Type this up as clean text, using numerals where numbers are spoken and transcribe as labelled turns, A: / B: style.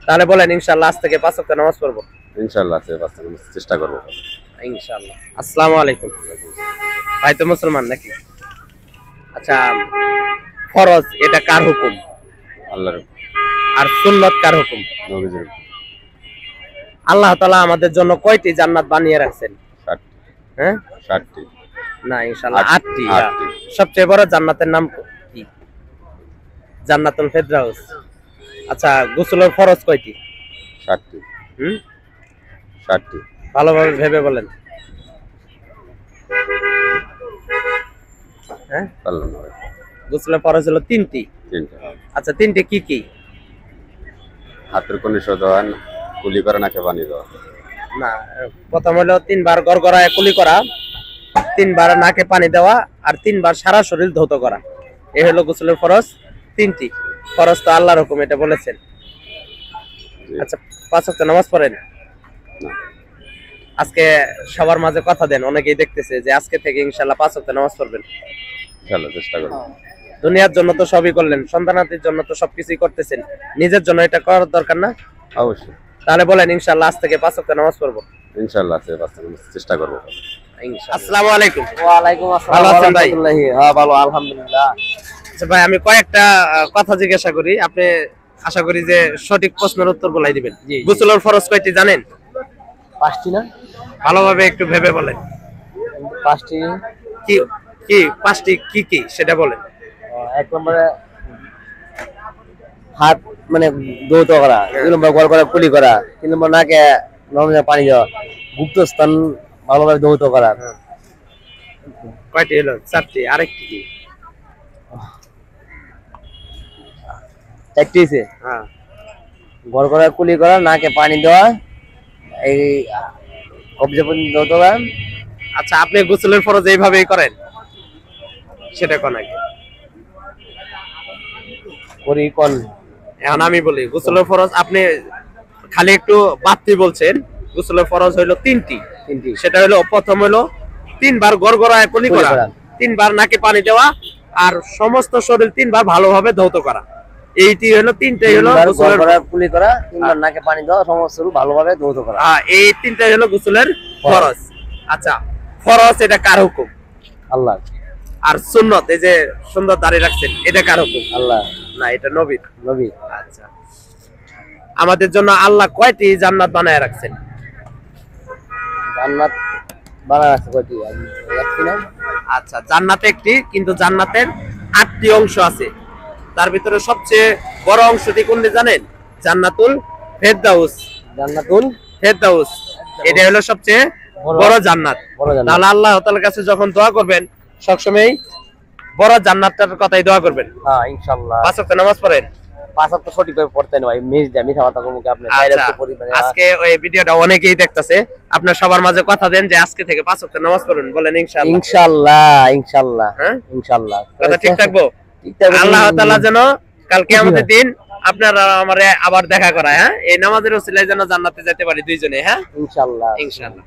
A: তাহলে বলেন ইনশাআল্লাহ আজ থেকে 5 ওয়াক্ত নামাজ পড়বো।
B: ইনশাআল্লাহ আছে বাস্তব চেষ্টা করব।
A: ইনশাআল্লাহ। আসসালামু আলাইকুম। ভাই তো মুসলমান নাকি? আচ্ছা, ফরজ এটা কার হুকুম?
B: আল্লাহর
A: আর সুন্নাত কার হুকুম?
B: নবীজির
A: আল্লাহ তাআলা আমাদের জন্য কয়টি জান্নাত বানিয়ে রাখছেন?
B: 60টি।
A: হ্যাঁ,
B: 60টি
A: না ইনশাআল্লাহ 8টি।
B: 8টি।
A: সবচেয়ে বড় জান্নাতের নাম কি? জান্নাতুল ফেরদাউস। আচ্ছা, গোসলের ফরজ কয়টি?
B: 60টি। 60টি।
A: ভালোভাবে ভেবে বলেন। হ্যাঁ,
B: পারলাম না।
A: গোসলের ফরজ হলো 3টি।
B: 3টা।
A: আচ্ছা, 3টি কি কি?
B: হাতের কোণে দেওয়া, কুলি করা, নাকে পানি দেওয়া।
A: না, প্রথম হলো 3 বার গড়গড়ায় কুলি করা, 3 বার নাকে পানি দেওয়া, আর 3 বার সারা শরীর ধৌত করা। এই হলো গোসলের ফরজ 3টি। ফরজ তো আল্লাহর হুকুম, এটা বলেছেন। আচ্ছা, 5 ওয়াক্ত নামাজ পড়েন?
B: না।
A: আজকে সবার মাঝে কথা দেন, অনেকেই দেখতেছে যে আজকে থেকে ইনশাআল্লাহ 5 ওয়াক্ত নামাজ পড়বেন।
B: ইনশাআল্লাহ চেষ্টা করব।
A: দুনিয়ার জন্য তো সবই করলেন, সন্তানাদির জন্য তো সবকিছুই করতেছেন, নিজের জন্য এটা করার দরকার না?
B: অবশ্যই।
A: তাহলে বলেন ইনশাআল্লাহ আজ থেকে 5 ওয়াক্ত নামাজ পড়বো।
B: ইনশাআল্লাহ আছে বাস্তব চেষ্টা করব।
A: আসসালামু আলাইকুম।
C: ওয়ালাইকুম আসসালাম।
A: ভালো আছেন ভাই?
C: হ্যাঁ ভালো, আলহামদুলিল্লাহ।
A: আচ্ছা ভাই, আমি কয়েকটা কথা জিজ্ঞাসা করি, আপনি আশা করি যে সঠিক প্রশ্নের উত্তর বলাই দিবেন। গোসলের ফরজ কয়টি জানেন?
C: 5টি না?
A: ভালোভাবে একটু ভেবে বলেন।
C: 5টি।
A: কি কি 5টি কি কি সেটা বলেন।
C: 1 নম্বরে হাত মানে ধৌত করা, 2 নম্বর গড় করা, কুলি করা, 3 নম্বর নাকে নরম পানি দেওয়া, গুপ্ত স্থান ভালোভাবে ধৌত করা।
A: কয়টি হলো? 4টি। আরেকটি কি?
C: 4টি আছে।
A: হ্যাঁ,
C: গড় করা, কুলি করা, নাকে পানি দেওয়া, এই কবজা পর্যন্ত ধৌত করা।
A: আচ্ছা, আপনি গোসলের ফরজ এইভাবেই করেন সেটা কোন আগে?
C: করি কোন?
A: এখন আমি বলি গোসলের ফরজ, আপনি খালি একটু বাড়তি বলছেন। গোসলের ফরজ হইলো 3টি। সেটা হলো, প্রথম হলো 3 বার গড়গড়ায় কুলি করা, 3 বার নাকে পানি দেওয়া, আর সমস্ত শরীর 3 বার ভালোভাবে ধৌত করা। এইটি হলো 3টাই হলো গোসলের
C: কুলি করা, 3 বার নাকে পানি দেওয়া, সমস্ত শরীর ভালোভাবে ধৌত করা।
A: এই 3টাই হলো গোসলের ফরজ। আচ্ছা, ফরজ এটা কার হুকুম?
C: আল্লাহ।
A: আর সুন্নত, এই যে সুন্দর দাড়ি রাখছেন, এটা কার হুকুম?
C: আল্লাহ।
A: না, এটা নবীর।
C: নবী।
A: আচ্ছা, আমাদের জন্য আল্লাহ কয়টি জান্নাত বানায় রাখছেন?
C: জান্নাত বানায় আছে কয়টি? একটি না?
A: আচ্ছা, জান্নাতে একটি, কিন্তু জান্নাতের 8টি অংশ আছে। তার ভিতরে সবচেয়ে বড় অংশটি কোনটি জানেন? জান্নাতুল ফেরদাউস।
C: জান্নাতুল
A: ফেরদাউস, এটা হলো সবচেয়ে বড় জান্নাত। তাহলে আল্লাহ তাআলার কাছে যখন দোয়া করবেন, সবসময় বড় জান্নাতটার কথাই দোয়া করবেন।
C: হ্যাঁ ইনশাআল্লাহ।
A: 5 ওয়াক্ত নামাজ পড়েন?
C: 5 ওয়াক্ত সঠিকভাবে পড়তে নয়, মিথ্যা কথা বলবো কি আপনি?
A: আজকে ওই ভিডিওটা অনেকেই দেখতেছে, আপনার সবার মাঝে কথা দেন যে আজকে থেকে 5 ওয়াক্ত নামাজ পড়ুন। বলেন ইনশাআল্লাহ।
C: ইনশাআল্লাহ। ইনশাআল্লাহ।
A: হ্যাঁ
C: ইনশাআল্লাহ।
A: কথা ঠিক থাকবো। আল্লাহ তাআলা যেন কাল কিয়ামতের দিন আপনারা আমারে আবার দেখা করায়। হ্যাঁ, এই নামাজের ওসিলায় যেন জান্নাতে যেতে পারি দুইজনে। হ্যাঁ
C: ইনশাআল্লাহ।
A: ইনশাআল্লাহ।